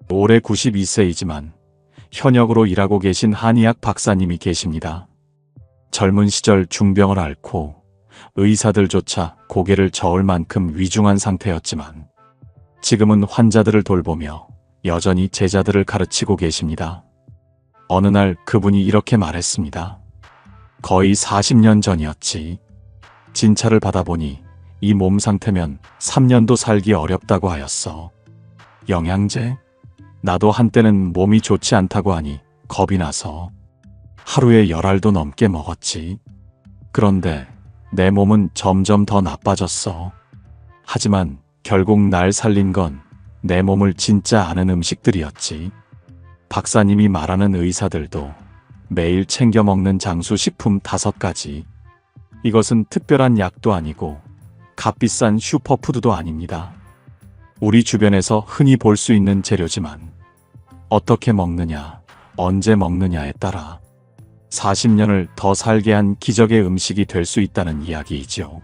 올해 92세이지만 현역으로 일하고 계신 한의학 박사님이 계십니다. 젊은 시절 중병을 앓고 의사들조차 고개를 저을 만큼 위중한 상태였지만 지금은 환자들을 돌보며 여전히 제자들을 가르치고 계십니다. 어느 날 그분이 이렇게 말했습니다. 거의 40년 전이었지. 진찰을 받아보니 이 몸 상태면 3년도 살기 어렵다고 하였어. 영양제? 나도 한때는 몸이 좋지 않다고 하니 겁이 나서 하루에 10알도 넘게 먹었지. 그런데 내 몸은 점점 더 나빠졌어. 하지만 결국 날 살린 건 내 몸을 진짜 아는 음식들이었지. 박사님이 말하는 의사들도 매일 챙겨 먹는 장수식품 5가지. 이것은 특별한 약도 아니고 값비싼 슈퍼푸드도 아닙니다. 우리 주변에서 흔히 볼 수 있는 재료지만 어떻게 먹느냐, 언제 먹느냐에 따라 40년을 더 살게 한 기적의 음식이 될 수 있다는 이야기이죠.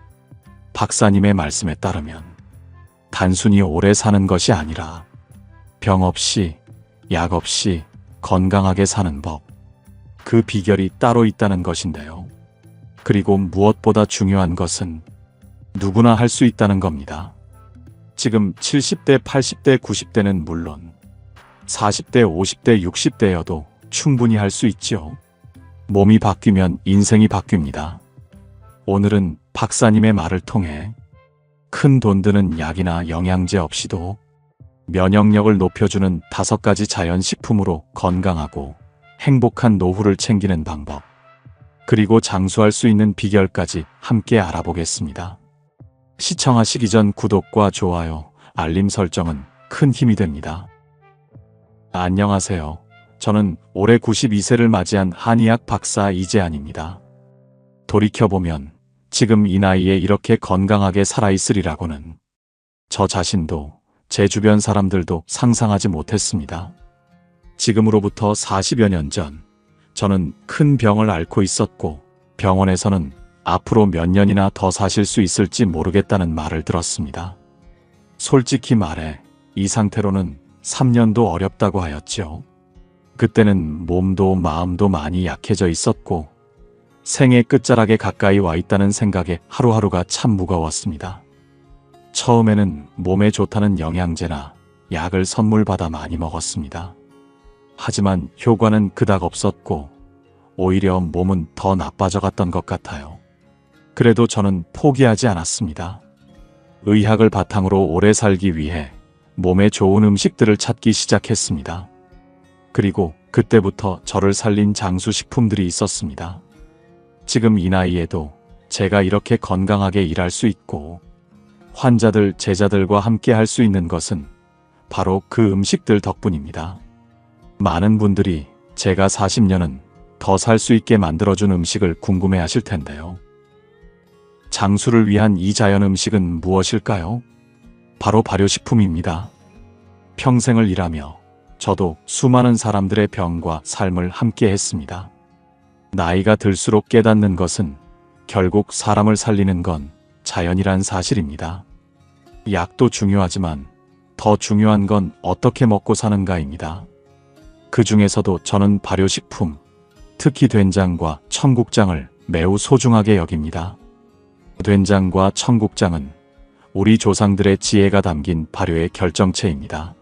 박사님의 말씀에 따르면 단순히 오래 사는 것이 아니라 병 없이, 약 없이 건강하게 사는 법. 그 비결이 따로 있다는 것인데요. 그리고 무엇보다 중요한 것은 누구나 할 수 있다는 겁니다. 지금 70대, 80대, 90대는 물론 40대, 50대, 60대여도 충분히 할 수 있죠. 몸이 바뀌면 인생이 바뀝니다. 오늘은 박사님의 말을 통해 큰 돈 드는 약이나 영양제 없이도 면역력을 높여주는 5가지 자연식품으로 건강하고 행복한 노후를 챙기는 방법, 그리고 장수할 수 있는 비결까지 함께 알아보겠습니다. 시청하시기 전 구독과 좋아요, 알림 설정은 큰 힘이 됩니다. 안녕하세요. 저는 올해 92세를 맞이한 한의학 박사 이재한입니다. 돌이켜보면 지금 이 나이에 이렇게 건강하게 살아있으리라고는 저 자신도 제 주변 사람들도 상상하지 못했습니다. 지금으로부터 40여 년 전, 저는 큰 병을 앓고 있었고 병원에서는 앞으로 몇 년이나 더 사실 수 있을지 모르겠다는 말을 들었습니다. 솔직히 말해 이 상태로는 3년도 어렵다고 하였죠. 그때는 몸도 마음도 많이 약해져 있었고 생의 끝자락에 가까이 와 있다는 생각에 하루하루가 참 무거웠습니다. 처음에는 몸에 좋다는 영양제나 약을 선물 받아 많이 먹었습니다. 하지만 효과는 그닥 없었고 오히려 몸은 더 나빠져 갔던 것 같아요. 그래도 저는 포기하지 않았습니다. 의학을 바탕으로 오래 살기 위해 몸에 좋은 음식들을 찾기 시작했습니다. 그리고 그때부터 저를 살린 장수식품들이 있었습니다. 지금 이 나이에도 제가 이렇게 건강하게 일할 수 있고 환자들, 제자들과 함께 할 수 있는 것은 바로 그 음식들 덕분입니다. 많은 분들이 제가 40년은 더 살 수 있게 만들어준 음식을 궁금해 하실 텐데요. 장수를 위한 이 자연 음식은 무엇일까요? 바로 발효식품입니다. 평생을 일하며 저도 수많은 사람들의 병과 삶을 함께 했습니다. 나이가 들수록 깨닫는 것은 결국 사람을 살리는 건 자연이란 사실입니다. 약도 중요하지만 더 중요한 건 어떻게 먹고 사는가입니다. 그 중에서도 저는 발효식품, 특히 된장과 청국장을 매우 소중하게 여깁니다. 된장과 청국장은 우리 조상들의 지혜가 담긴 발효의 결정체입니다.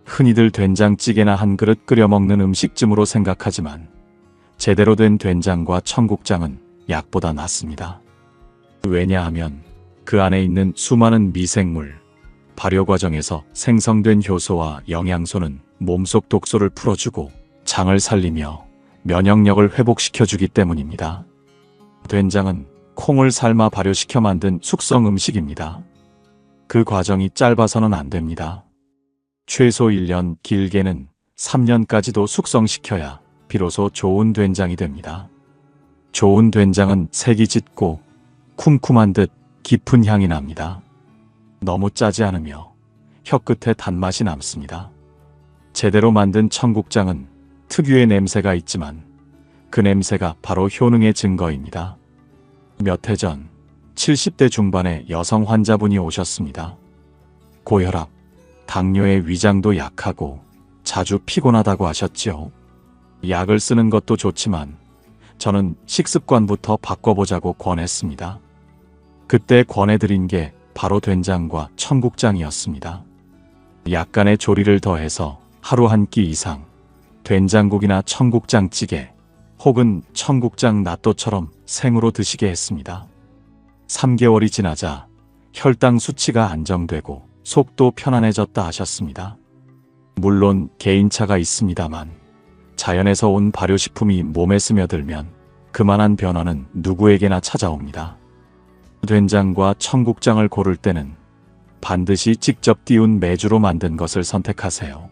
흔히들 된장찌개나 한 그릇 끓여 먹는 음식쯤으로 생각하지만 제대로 된 된장과 청국장은 약보다 낫습니다. 왜냐하면 그 안에 있는 수많은 미생물, 발효 과정에서 생성된 효소와 영양소는 몸속 독소를 풀어주고 장을 살리며 면역력을 회복시켜주기 때문입니다. 된장은 콩을 삶아 발효시켜 만든 숙성 음식입니다. 그 과정이 짧아서는 안 됩니다. 최소 1년, 길게는 3년까지도 숙성시켜야 비로소 좋은 된장이 됩니다. 좋은 된장은 색이 짙고 쿰쿰한 듯 깊은 향이 납니다. 너무 짜지 않으며 혀끝에 단맛이 남습니다. 제대로 만든 청국장은 특유의 냄새가 있지만 그 냄새가 바로 효능의 증거입니다. 몇 해 전 70대 중반의 여성 환자분이 오셨습니다. 고혈압, 당뇨에 위장도 약하고 자주 피곤하다고 하셨죠. 약을 쓰는 것도 좋지만 저는 식습관부터 바꿔보자고 권했습니다. 그때 권해드린 게 바로 된장과 청국장이었습니다. 약간의 조리를 더해서 하루 한 끼 이상 된장국이나 청국장찌개 혹은 청국장 낫또처럼 생으로 드시게 했습니다. 3개월이 지나자 혈당 수치가 안정되고 속도 편안해졌다 하셨습니다. 물론 개인차가 있습니다만 자연에서 온 발효식품이 몸에 스며들면 그만한 변화는 누구에게나 찾아옵니다. 된장과 청국장을 고를 때는 반드시 직접 띄운 메주로 만든 것을 선택하세요.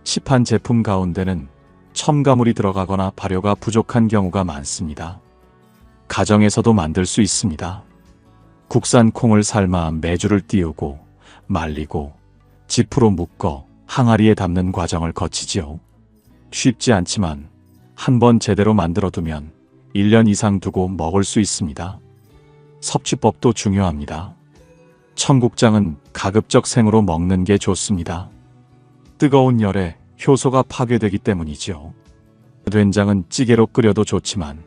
시판 제품 가운데는 첨가물이 들어가거나 발효가 부족한 경우가 많습니다. 가정에서도 만들 수 있습니다. 국산 콩을 삶아 메주를 띄우고 말리고 지프로 묶어 항아리에 담는 과정을 거치지요. 쉽지 않지만 한번 제대로 만들어두면 1년 이상 두고 먹을 수 있습니다. 섭취법도 중요합니다. 청국장은 가급적 생으로 먹는 게 좋습니다. 뜨거운 열에 효소가 파괴되기 때문이죠. 된장은 찌개로 끓여도 좋지만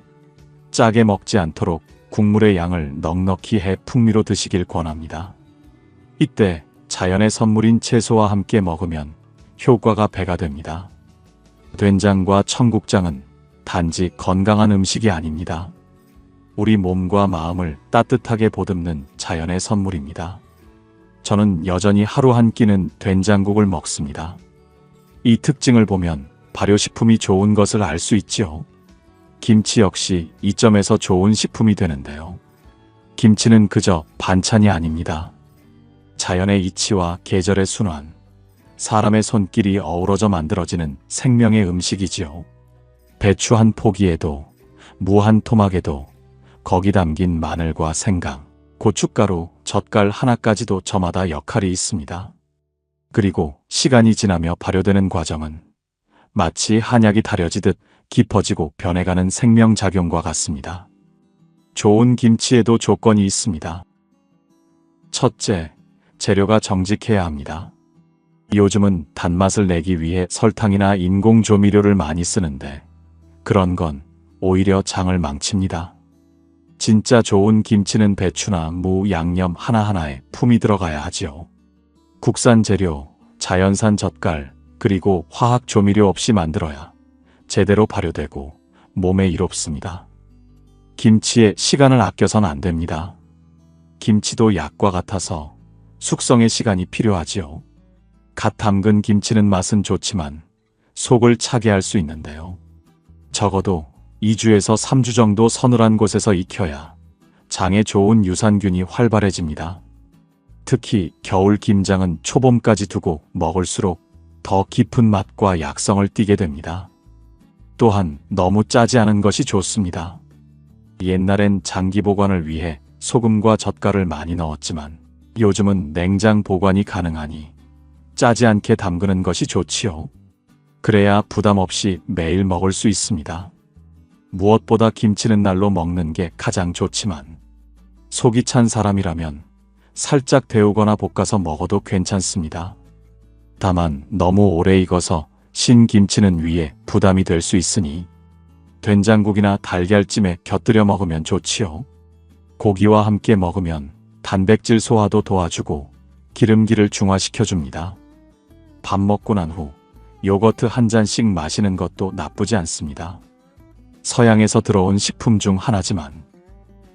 짜게 먹지 않도록 국물의 양을 넉넉히 해 풍미로 드시길 권합니다. 이때 자연의 선물인 채소와 함께 먹으면 효과가 배가 됩니다. 된장과 청국장은 단지 건강한 음식이 아닙니다. 우리 몸과 마음을 따뜻하게 보듬는 자연의 선물입니다. 저는 여전히 하루 한 끼는 된장국을 먹습니다. 이 특징을 보면 발효식품이 좋은 것을 알 수 있지요. 김치 역시 이 점에서 좋은 식품이 되는데요. 김치는 그저 반찬이 아닙니다. 자연의 이치와 계절의 순환, 사람의 손길이 어우러져 만들어지는 생명의 음식이지요. 배추 한 포기에도, 무 한 토막에도 거기 담긴 마늘과 생강, 고춧가루, 젓갈 하나까지도 저마다 역할이 있습니다. 그리고 시간이 지나며 발효되는 과정은 마치 한약이 다려지듯 깊어지고 변해가는 생명작용과 같습니다. 좋은 김치에도 조건이 있습니다. 첫째, 재료가 정직해야 합니다. 요즘은 단맛을 내기 위해 설탕이나 인공조미료를 많이 쓰는데 그런 건 오히려 장을 망칩니다. 진짜 좋은 김치는 배추나 무, 양념 하나하나에 품이 들어가야 하지요. 국산 재료, 자연산 젓갈, 그리고 화학 조미료 없이 만들어야 제대로 발효되고 몸에 이롭습니다. 김치에 시간을 아껴선 안 됩니다. 김치도 약과 같아서 숙성의 시간이 필요하지요. 갓 담근 김치는 맛은 좋지만 속을 차게 할 수 있는데요. 적어도 2주에서 3주 정도 서늘한 곳에서 익혀야 장에 좋은 유산균이 활발해집니다. 특히 겨울 김장은 초봄까지 두고 먹을수록 더 깊은 맛과 약성을 띠게 됩니다. 또한 너무 짜지 않은 것이 좋습니다. 옛날엔 장기 보관을 위해 소금과 젓갈을 많이 넣었지만 요즘은 냉장 보관이 가능하니 짜지 않게 담그는 것이 좋지요. 그래야 부담 없이 매일 먹을 수 있습니다. 무엇보다 김치는 날로 먹는 게 가장 좋지만 속이 찬 사람이라면 살짝 데우거나 볶아서 먹어도 괜찮습니다. 다만 너무 오래 익어서 신 김치는 위에 부담이 될 수 있으니 된장국이나 달걀찜에 곁들여 먹으면 좋지요. 고기와 함께 먹으면 단백질 소화도 도와주고 기름기를 중화시켜줍니다. 밥 먹고 난 후 요거트 한 잔씩 마시는 것도 나쁘지 않습니다. 서양에서 들어온 식품 중 하나지만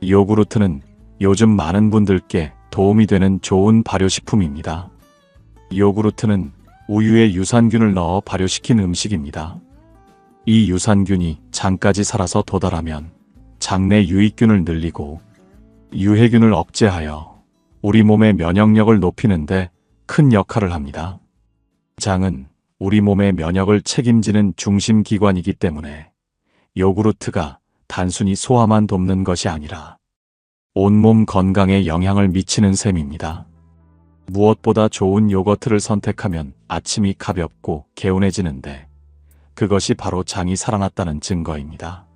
요구르트는 요즘 많은 분들께 도움이 되는 좋은 발효식품입니다. 요구르트는 우유에 유산균을 넣어 발효시킨 음식입니다. 이 유산균이 장까지 살아서 도달하면 장내 유익균을 늘리고 유해균을 억제하여 우리 몸의 면역력을 높이는 데 큰 역할을 합니다. 장은 우리 몸의 면역을 책임지는 중심 기관이기 때문에 요구르트가 단순히 소화만 돕는 것이 아니라 온몸 건강에 영향을 미치는 셈입니다. 무엇보다 좋은 요거트를 선택하면 아침이 가볍고 개운해지는데 그것이 바로 장이 살아났다는 증거입니다.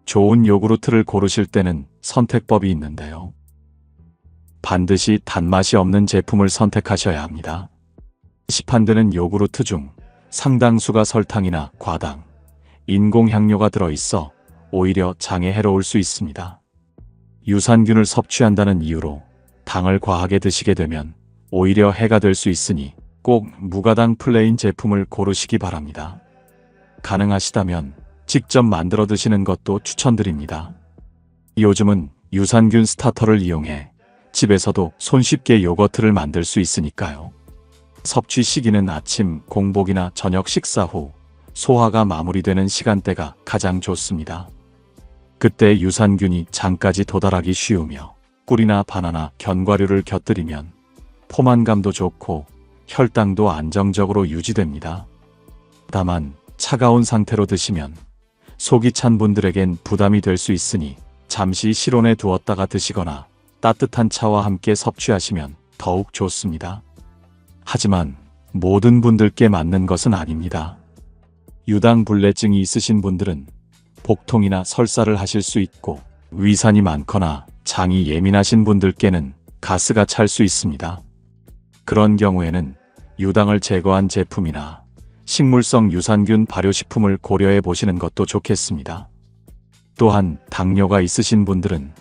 좋은 요구르트를 고르실 때는 선택법이 있는데요. 반드시 단맛이 없는 제품을 선택하셔야 합니다. 시판되는 요구르트 중 상당수가 설탕이나 과당, 인공향료가 들어있어 오히려 장에 해로울 수 있습니다. 유산균을 섭취한다는 이유로 당을 과하게 드시게 되면 오히려 해가 될 수 있으니 꼭 무가당 플레인 제품을 고르시기 바랍니다. 가능하시다면 직접 만들어 드시는 것도 추천드립니다. 요즘은 유산균 스타터를 이용해 집에서도 손쉽게 요거트를 만들 수 있으니까요. 섭취 시기는 아침 공복이나 저녁 식사 후 소화가 마무리되는 시간대가 가장 좋습니다. 그때 유산균이 장까지 도달하기 쉬우며 꿀이나 바나나, 견과류를 곁들이면 포만감도 좋고 혈당도 안정적으로 유지됩니다. 다만 차가운 상태로 드시면 속이 찬 분들에겐 부담이 될 수 있으니 잠시 실온에 두었다가 드시거나 따뜻한 차와 함께 섭취하시면 더욱 좋습니다. 하지만 모든 분들께 맞는 것은 아닙니다. 유당불내증이 있으신 분들은 복통이나 설사를 하실 수 있고 위산이 많거나 장이 예민하신 분들께는 가스가 찰 수 있습니다. 그런 경우에는 유당을 제거한 제품이나 식물성 유산균 발효식품을 고려해 보시는 것도 좋겠습니다. 또한 당뇨가 있으신 분들은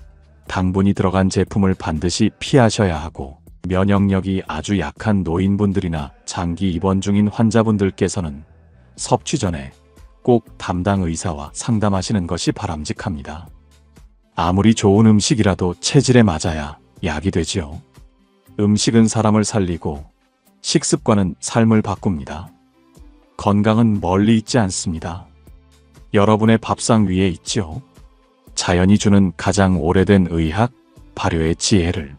당분이 들어간 제품을 반드시 피하셔야 하고 면역력이 아주 약한 노인분들이나 장기 입원 중인 환자분들께서는 섭취 전에 꼭 담당 의사와 상담하시는 것이 바람직합니다. 아무리 좋은 음식이라도 체질에 맞아야 약이 되지요. 음식은 사람을 살리고 식습관은 삶을 바꿉니다. 건강은 멀리 있지 않습니다. 여러분의 밥상 위에 있지요. 자연이 주는 가장 오래된 의학, 발효의 지혜를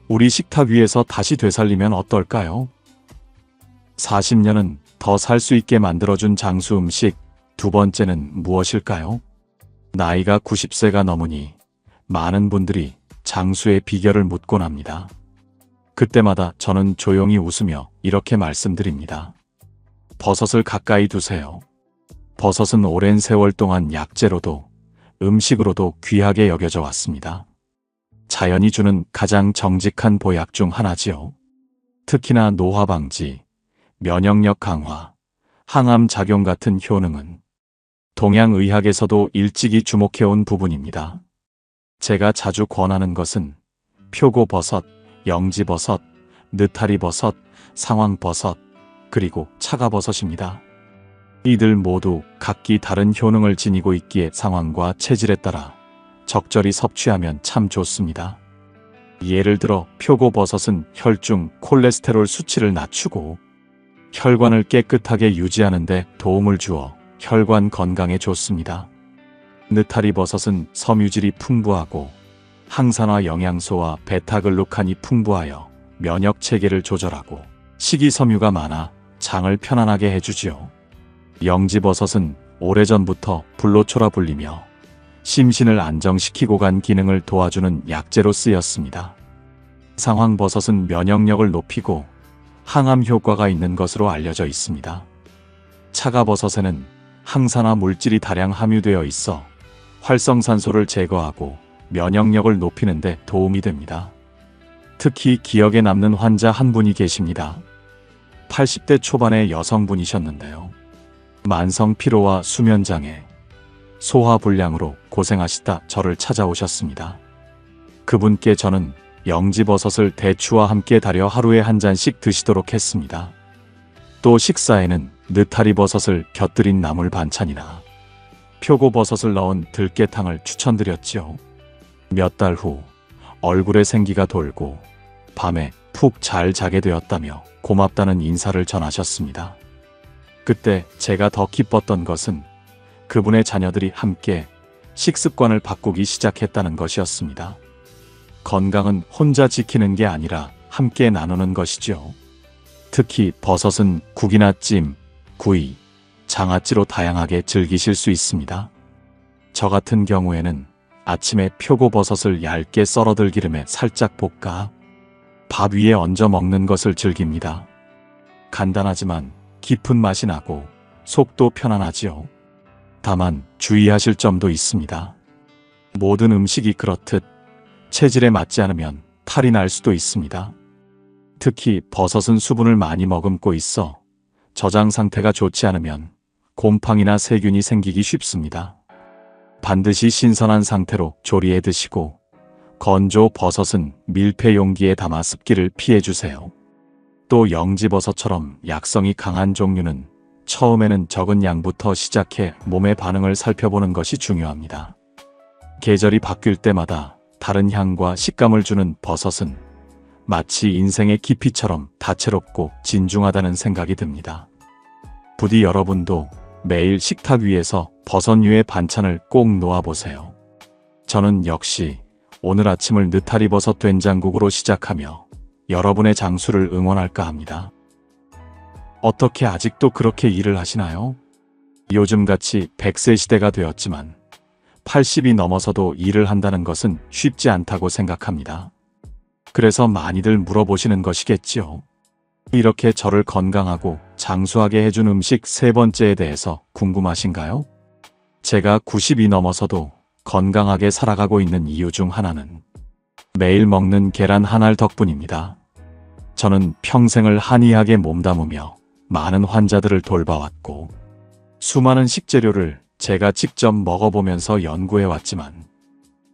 우리 식탁 위에서 다시 되살리면 어떨까요? 40년은 더 살 수 있게 만들어준 장수 음식, 두 번째는 무엇일까요? 나이가 90세가 넘으니 많은 분들이 장수의 비결을 묻곤 합니다. 그때마다 저는 조용히 웃으며 이렇게 말씀드립니다. 버섯을 가까이 두세요. 버섯은 오랜 세월 동안 약재로도 음식으로도 귀하게 여겨져 왔습니다. 자연이 주는 가장 정직한 보약 중 하나지요. 특히나 노화 방지, 면역력 강화, 항암 작용 같은 효능은 동양의학에서도 일찍이 주목해온 부분입니다. 제가 자주 권하는 것은 표고버섯, 영지버섯, 느타리버섯, 상황버섯, 그리고 차가버섯입니다. 이들 모두 각기 다른 효능을 지니고 있기에 상황과 체질에 따라 적절히 섭취하면 참 좋습니다. 예를 들어 표고버섯은 혈중 콜레스테롤 수치를 낮추고 혈관을 깨끗하게 유지하는 데 도움을 주어 혈관 건강에 좋습니다. 느타리버섯은 섬유질이 풍부하고 항산화 영양소와 베타글루칸이 풍부하여 면역 체계를 조절하고 식이섬유가 많아 장을 편안하게 해주지요. 영지버섯은 오래전부터 불로초라 불리며 심신을 안정시키고 간 기능을 도와주는 약재로 쓰였습니다. 상황버섯은 면역력을 높이고 항암 효과가 있는 것으로 알려져 있습니다. 차가버섯에는 항산화 물질이 다량 함유되어 있어 활성산소를 제거하고 면역력을 높이는 데 도움이 됩니다. 특히 기억에 남는 환자 한 분이 계십니다. 80대 초반의 여성분이셨는데요. 만성 피로와 수면장애, 소화불량으로 고생하시다 저를 찾아오셨습니다. 그분께 저는 영지버섯을 대추와 함께 달여 하루에 한 잔씩 드시도록 했습니다. 또 식사에는 느타리버섯을 곁들인 나물 반찬이나 표고버섯을 넣은 들깨탕을 추천드렸지요. 몇 달 후 얼굴에 생기가 돌고 밤에 푹 잘 자게 되었다며 고맙다는 인사를 전하셨습니다. 그때 제가 더 기뻤던 것은 그분의 자녀들이 함께 식습관을 바꾸기 시작했다는 것이었습니다. 건강은 혼자 지키는 게 아니라 함께 나누는 것이죠. 특히 버섯은 국이나 찜, 구이, 장아찌로 다양하게 즐기실 수 있습니다. 저 같은 경우에는 아침에 표고버섯을 얇게 썰어들 기름에 살짝 볶아 밥 위에 얹어 먹는 것을 즐깁니다. 간단하지만 깊은 맛이 나고 속도 편안하지요. 다만 주의하실 점도 있습니다. 모든 음식이 그렇듯 체질에 맞지 않으면 탈이 날 수도 있습니다. 특히 버섯은 수분을 많이 머금고 있어 저장 상태가 좋지 않으면 곰팡이나 세균이 생기기 쉽습니다. 반드시 신선한 상태로 조리해 드시고 건조 버섯은 밀폐 용기에 담아 습기를 피해 주세요. 또 영지버섯처럼 약성이 강한 종류는 처음에는 적은 양부터 시작해 몸의 반응을 살펴보는 것이 중요합니다. 계절이 바뀔 때마다 다른 향과 식감을 주는 버섯은 마치 인생의 깊이처럼 다채롭고 진중하다는 생각이 듭니다. 부디 여러분도 매일 식탁 위에서 버섯류의 반찬을 꼭 놓아보세요. 저는 역시 오늘 아침을 느타리버섯 된장국으로 시작하며 여러분의 장수를 응원할까 합니다. 어떻게 아직도 그렇게 일을 하시나요? 요즘같이 100세 시대가 되었지만 80이 넘어서도 일을 한다는 것은 쉽지 않다고 생각합니다. 그래서 많이들 물어보시는 것이겠지요. 이렇게 저를 건강하고 장수하게 해준 음식 세 번째에 대해서 궁금하신가요? 제가 90이 넘어서도 건강하게 살아가고 있는 이유 중 하나는 매일 먹는 계란 한 알 덕분입니다. 저는 평생을 한의학에 몸담으며 많은 환자들을 돌봐왔고 수많은 식재료를 제가 직접 먹어보면서 연구해왔지만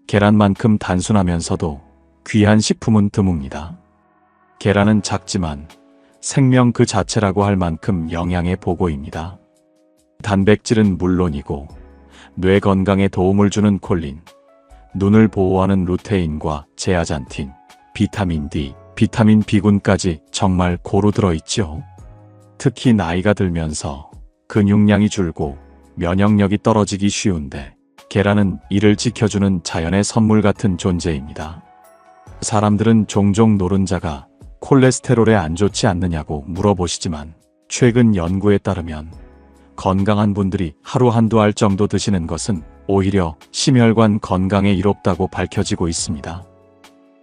계란만큼 단순하면서도 귀한 식품은 드뭅니다. 계란은 작지만 생명 그 자체라고 할 만큼 영양의 보고입니다. 단백질은 물론이고 뇌 건강에 도움을 주는 콜린, 눈을 보호하는 루테인과 제아잔틴, 비타민 D, 비타민 B군까지 정말 고루 들어있죠. 특히 나이가 들면서 근육량이 줄고 면역력이 떨어지기 쉬운데 계란은 이를 지켜주는 자연의 선물 같은 존재입니다. 사람들은 종종 노른자가 콜레스테롤에 안 좋지 않느냐고 물어보시지만 최근 연구에 따르면 건강한 분들이 하루 한두 알 정도 드시는 것은 오히려 심혈관 건강에 이롭다고 밝혀지고 있습니다.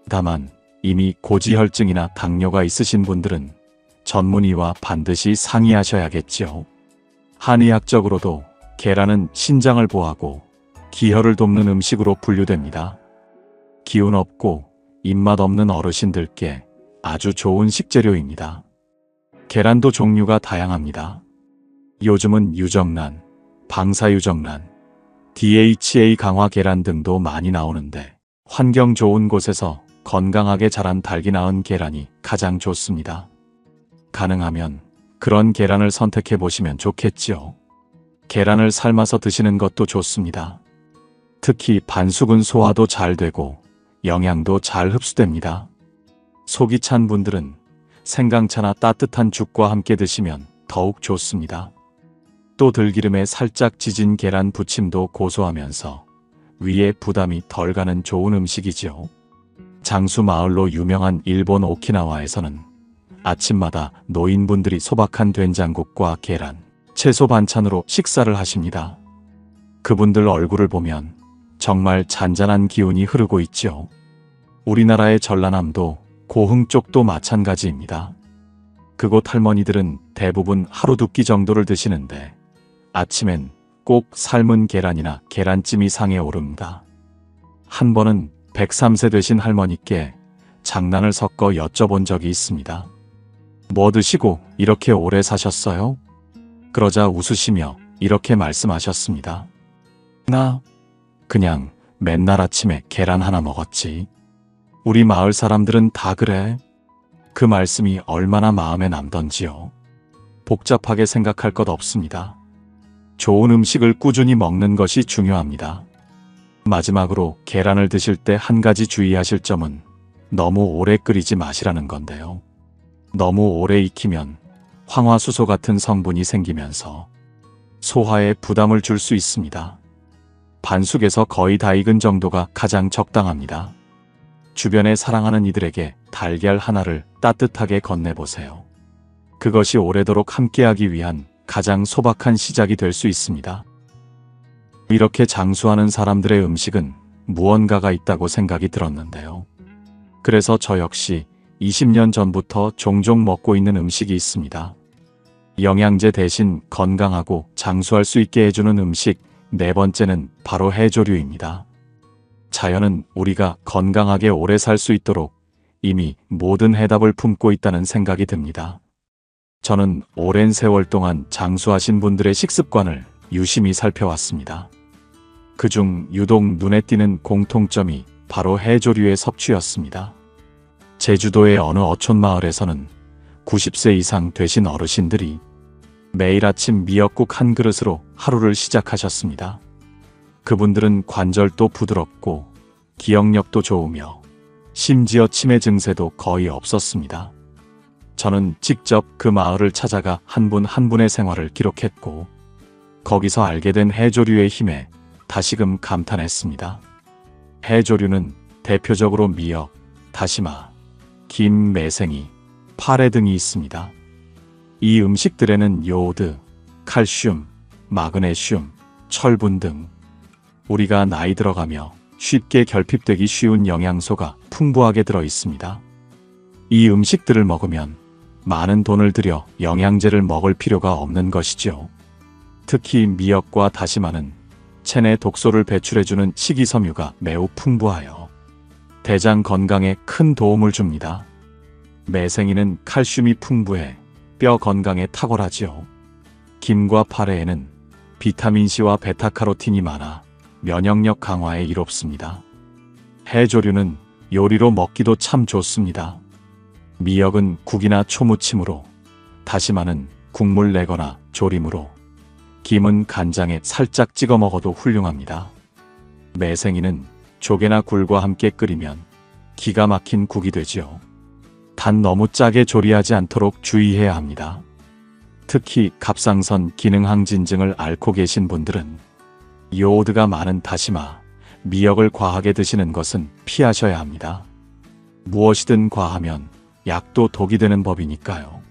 다만 이미 고지혈증이나 당뇨가 있으신 분들은 전문의와 반드시 상의하셔야겠지요. 한의학적으로도 계란은 신장을 보호하고 기혈을 돕는 음식으로 분류됩니다. 기운 없고 입맛 없는 어르신들께 아주 좋은 식재료입니다. 계란도 종류가 다양합니다. 요즘은 유정란, 방사유정란, DHA 강화 계란 등도 많이 나오는데 환경 좋은 곳에서 건강하게 자란 닭이 낳은 계란이 가장 좋습니다. 가능하면 그런 계란을 선택해 보시면 좋겠지요. 계란을 삶아서 드시는 것도 좋습니다. 특히 반숙은 소화도 잘 되고 영양도 잘 흡수됩니다. 속이 찬 분들은 생강차나 따뜻한 죽과 함께 드시면 더욱 좋습니다. 또 들기름에 살짝 지진 계란 부침도 고소하면서 위에 부담이 덜 가는 좋은 음식이지요. 장수 마을로 유명한 일본 오키나와에서는 아침마다 노인분들이 소박한 된장국과 계란, 채소 반찬으로 식사를 하십니다. 그분들 얼굴을 보면 정말 잔잔한 기운이 흐르고 있죠. 우리나라의 전라남도 고흥 쪽도 마찬가지입니다. 그곳 할머니들은 대부분 하루 두 끼 정도를 드시는데 아침엔 꼭 삶은 계란이나 계란찜이 상에 오릅니다. 한 번은 103세 되신 할머니께 장난을 섞어 여쭤본 적이 있습니다. 뭐 드시고 이렇게 오래 사셨어요? 그러자 웃으시며 이렇게 말씀하셨습니다. 나 그냥 맨날 아침에 계란 하나 먹었지. 우리 마을 사람들은 다 그래. 그 말씀이 얼마나 마음에 남던지요. 복잡하게 생각할 것 없습니다. 좋은 음식을 꾸준히 먹는 것이 중요합니다. 마지막으로 계란을 드실 때 한 가지 주의하실 점은 너무 오래 끓이지 마시라는 건데요. 너무 오래 익히면 황화수소 같은 성분이 생기면서 소화에 부담을 줄 수 있습니다. 반숙에서 거의 다 익은 정도가 가장 적당합니다. 주변에 사랑하는 이들에게 달걀 하나를 따뜻하게 건네보세요. 그것이 오래도록 함께하기 위한 가장 소박한 시작이 될 수 있습니다. 이렇게 장수하는 사람들의 음식은 무언가가 있다고 생각이 들었는데요. 그래서 저 역시 20년 전부터 종종 먹고 있는 음식이 있습니다. 영양제 대신 건강하고 장수할 수 있게 해주는 음식 네 번째는 바로 해조류입니다. 자연은 우리가 건강하게 오래 살 수 있도록 이미 모든 해답을 품고 있다는 생각이 듭니다. 저는 오랜 세월 동안 장수하신 분들의 식습관을 유심히 살펴왔습니다. 그중 유독 눈에 띄는 공통점이 바로 해조류의 섭취였습니다. 제주도의 어느 어촌 마을에서는 90세 이상 되신 어르신들이 매일 아침 미역국 한 그릇으로 하루를 시작하셨습니다. 그분들은 관절도 부드럽고 기억력도 좋으며 심지어 치매 증세도 거의 없었습니다. 저는 직접 그 마을을 찾아가 한 분 한 분의 생활을 기록했고 거기서 알게 된 해조류의 힘에 다시금 감탄했습니다. 해조류는 대표적으로 미역, 다시마, 김, 매생이, 파래 등이 있습니다. 이 음식들에는 요오드, 칼슘, 마그네슘, 철분 등 우리가 나이 들어가며 쉽게 결핍되기 쉬운 영양소가 풍부하게 들어 있습니다. 이 음식들을 먹으면 많은 돈을 들여 영양제를 먹을 필요가 없는 것이죠. 특히 미역과 다시마는 체내 독소를 배출해주는 식이섬유가 매우 풍부하여 대장 건강에 큰 도움을 줍니다. 매생이는 칼슘이 풍부해 뼈 건강에 탁월하지요. 김과 파래에는 비타민C와 베타카로틴이 많아 면역력 강화에 이롭습니다. 해조류는 요리로 먹기도 참 좋습니다. 미역은 국이나 초무침으로, 다시마는 국물 내거나 조림으로, 김은 간장에 살짝 찍어 먹어도 훌륭합니다. 매생이는 조개나 굴과 함께 끓이면 기가 막힌 국이 되지요. 단 너무 짜게 조리하지 않도록 주의해야 합니다. 특히 갑상선 기능 항진증을 앓고 계신 분들은 요오드가 많은 다시마, 미역을 과하게 드시는 것은 피하셔야 합니다. 무엇이든 과하면 약도 독이 되는 법이니까요.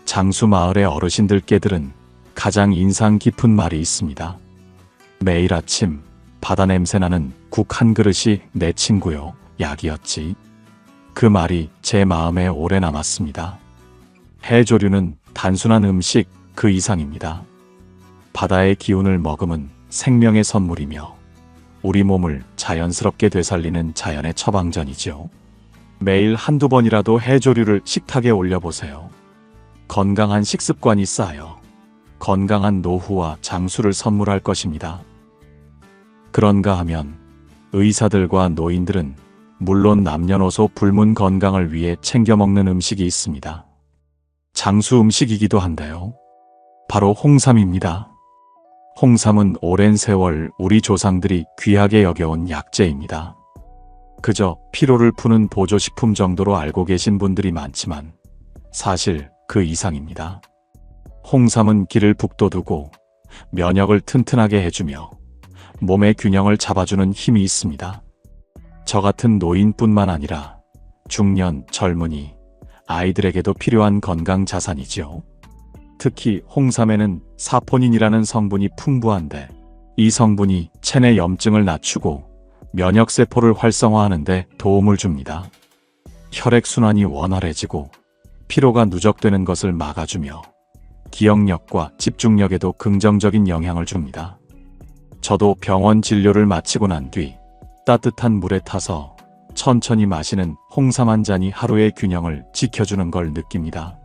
장수 마을의 어르신들께 들은 가장 인상 깊은 말이 있습니다. 매일 아침 바다 냄새나는 국 한 그릇이 내 친구요, 약이었지. 그 말이 제 마음에 오래 남았습니다. 해조류는 단순한 음식 그 이상입니다. 바다의 기운을 머금은 생명의 선물이며 우리 몸을 자연스럽게 되살리는 자연의 처방전이죠. 매일 한두 번이라도 해조류를 식탁에 올려보세요. 건강한 식습관이 쌓여 건강한 노후와 장수를 선물할 것입니다. 그런가 하면 의사들과 노인들은 물론 남녀노소 불문 건강을 위해 챙겨 먹는 음식이 있습니다. 장수 음식이기도 한데요. 바로 홍삼입니다. 홍삼은 오랜 세월 우리 조상들이 귀하게 여겨온 약재입니다. 그저 피로를 푸는 보조식품 정도로 알고 계신 분들이 많지만 사실 그 이상입니다. 홍삼은 기를 북돋우고 면역을 튼튼하게 해주며 몸의 균형을 잡아주는 힘이 있습니다. 저 같은 노인뿐만 아니라 중년, 젊은이, 아이들에게도 필요한 건강 자산이지요. 특히 홍삼에는 사포닌이라는 성분이 풍부한데 이 성분이 체내 염증을 낮추고 면역세포를 활성화하는 데 도움을 줍니다. 혈액순환이 원활해지고 피로가 누적되는 것을 막아주며 기억력과 집중력에도 긍정적인 영향을 줍니다. 저도 병원 진료를 마치고 난 뒤 따뜻한 물에 타서 천천히 마시는 홍삼 한 잔이 하루의 균형을 지켜주는 걸 느낍니다.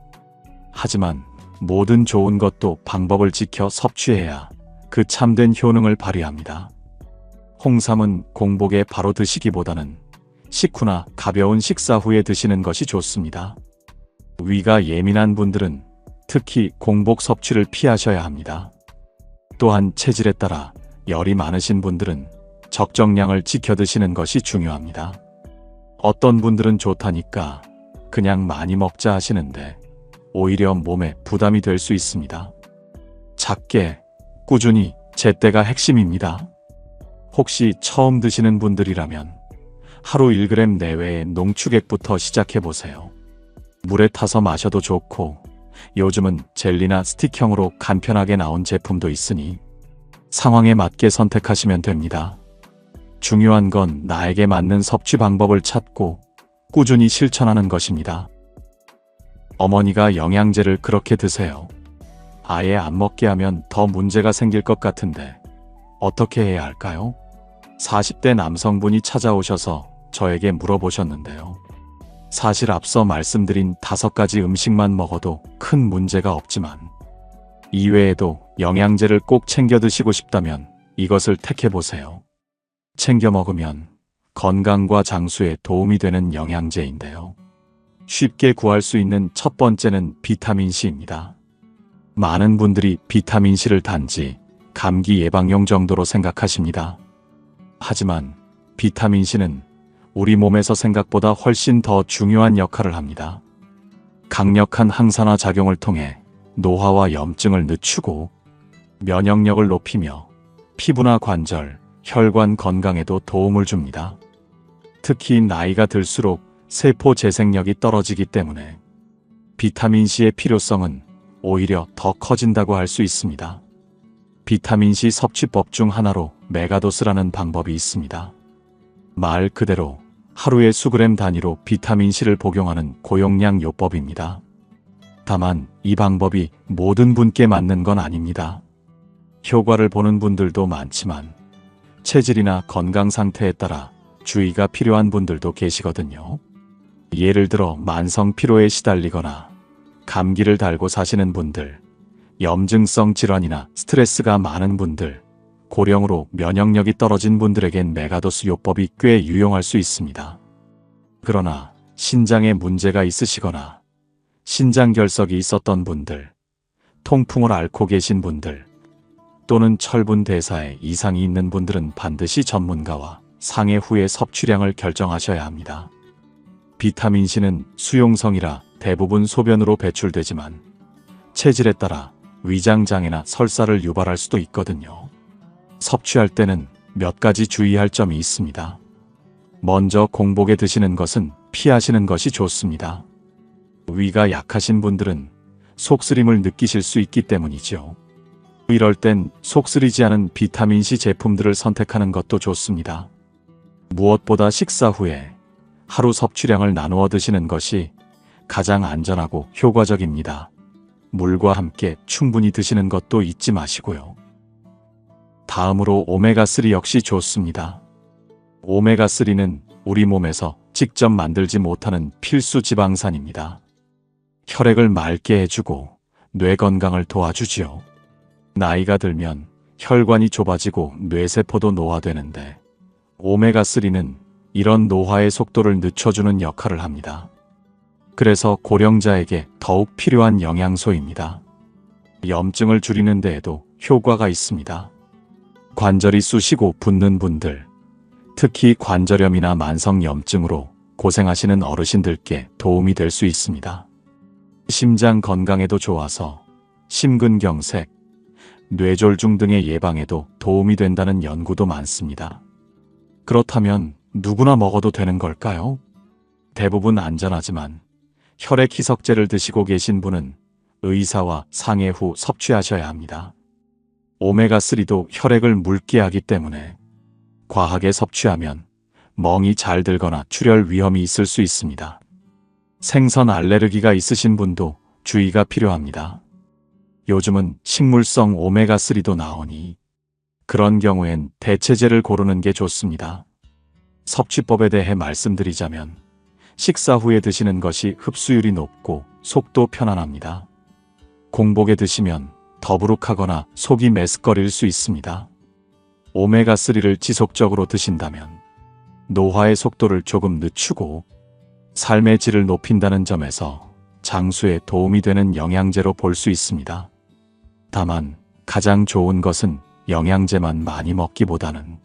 하지만 모든 좋은 것도 방법을 지켜 섭취해야 그 참된 효능을 발휘합니다. 홍삼은 공복에 바로 드시기보다는 식후나 가벼운 식사 후에 드시는 것이 좋습니다. 위가 예민한 분들은 특히 공복 섭취를 피하셔야 합니다. 또한 체질에 따라 열이 많으신 분들은 적정량을 지켜 드시는 것이 중요합니다. 어떤 분들은 좋다니까 그냥 많이 먹자 하시는데 오히려 몸에 부담이 될 수 있습니다. 작게, 꾸준히 제때가 핵심입니다. 혹시 처음 드시는 분들이라면 하루 1g 내외의 농축액부터 시작해보세요. 물에 타서 마셔도 좋고 요즘은 젤리나 스틱형으로 간편하게 나온 제품도 있으니 상황에 맞게 선택하시면 됩니다. 중요한 건 나에게 맞는 섭취 방법을 찾고 꾸준히 실천하는 것입니다. 어머니가 영양제를 그렇게 드세요. 아예 안 먹게 하면 더 문제가 생길 것 같은데 어떻게 해야 할까요? 40대 남성분이 찾아오셔서 저에게 물어보셨는데요. 사실 앞서 말씀드린 5가지 음식만 먹어도 큰 문제가 없지만 이외에도 영양제를 꼭 챙겨 드시고 싶다면 이것을 택해보세요. 챙겨 먹으면 건강과 장수에 도움이 되는 영양제인데요. 쉽게 구할 수 있는 첫 번째는 비타민C입니다. 많은 분들이 비타민C를 단지 감기 예방용 정도로 생각하십니다. 하지만 비타민C는 우리 몸에서 생각보다 훨씬 더 중요한 역할을 합니다. 강력한 항산화 작용을 통해 노화와 염증을 늦추고 면역력을 높이며 피부나 관절, 혈관 건강에도 도움을 줍니다. 특히 나이가 들수록 세포 재생력이 떨어지기 때문에 비타민C의 필요성은 오히려 더 커진다고 할 수 있습니다. 비타민C 섭취법 중 하나로 메가도스라는 방법이 있습니다. 말 그대로 하루에 수그램 단위로 비타민C를 복용하는 고용량 요법입니다. 다만 이 방법이 모든 분께 맞는 건 아닙니다. 효과를 보는 분들도 많지만 체질이나 건강 상태에 따라 주의가 필요한 분들도 계시거든요. 예를 들어 만성 피로에 시달리거나 감기를 달고 사시는 분들, 염증성 질환이나 스트레스가 많은 분들, 고령으로 면역력이 떨어진 분들에겐 메가도스 요법이 꽤 유용할 수 있습니다. 그러나 신장에 문제가 있으시거나 신장결석이 있었던 분들, 통풍을 앓고 계신 분들, 또는 철분 대사에 이상이 있는 분들은 반드시 전문가와 상해 후에 섭취량을 결정하셔야 합니다. 비타민C는 수용성이라 대부분 소변으로 배출되지만 체질에 따라 위장장애나 설사를 유발할 수도 있거든요. 섭취할 때는 몇 가지 주의할 점이 있습니다. 먼저 공복에 드시는 것은 피하시는 것이 좋습니다. 위가 약하신 분들은 속쓰림을 느끼실 수 있기 때문이죠. 이럴 땐 속쓰리지 않은 비타민C 제품들을 선택하는 것도 좋습니다. 무엇보다 식사 후에 하루 섭취량을 나누어 드시는 것이 가장 안전하고 효과적입니다. 물과 함께 충분히 드시는 것도 잊지 마시고요. 다음으로 오메가3 역시 좋습니다. 오메가3는 우리 몸에서 직접 만들지 못하는 필수 지방산입니다. 혈액을 맑게 해주고 뇌 건강을 도와주지요. 나이가 들면 혈관이 좁아지고 뇌세포도 노화되는데 오메가3는 이런 노화의 속도를 늦춰주는 역할을 합니다. 그래서 고령자에게 더욱 필요한 영양소입니다. 염증을 줄이는 데에도 효과가 있습니다. 관절이 쑤시고 붓는 분들, 특히 관절염이나 만성염증으로 고생하시는 어르신들께 도움이 될 수 있습니다. 심장 건강에도 좋아서 심근경색, 뇌졸중 등의 예방에도 도움이 된다는 연구도 많습니다. 그렇다면 누구나 먹어도 되는 걸까요? 대부분 안전하지만 혈액 희석제를 드시고 계신 분은 의사와 상해 후 섭취하셔야 합니다. 오메가3도 혈액을 묽게 하기 때문에 과하게 섭취하면 멍이 잘 들거나 출혈 위험이 있을 수 있습니다. 생선 알레르기가 있으신 분도 주의가 필요합니다. 요즘은 식물성 오메가3도 나오니 그런 경우엔 대체제를 고르는 게 좋습니다. 섭취법에 대해 말씀드리자면 식사 후에 드시는 것이 흡수율이 높고 속도 편안합니다. 공복에 드시면 더부룩하거나 속이 메스꺼릴 수 있습니다. 오메가3를 지속적으로 드신다면 노화의 속도를 조금 늦추고 삶의 질을 높인다는 점에서 장수에 도움이 되는 영양제로 볼 수 있습니다. 다만 가장 좋은 것은 영양제만 많이 먹기보다는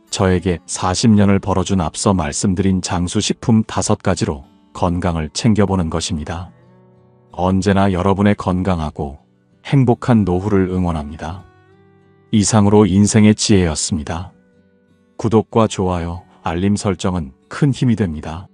저에게 40년을 벌어준 앞서 말씀드린 장수식품 5가지로 건강을 챙겨보는 것입니다. 언제나 여러분의 건강하고 행복한 노후를 응원합니다. 이상으로 인생의 지혜였습니다. 구독과 좋아요, 알림 설정은 큰 힘이 됩니다.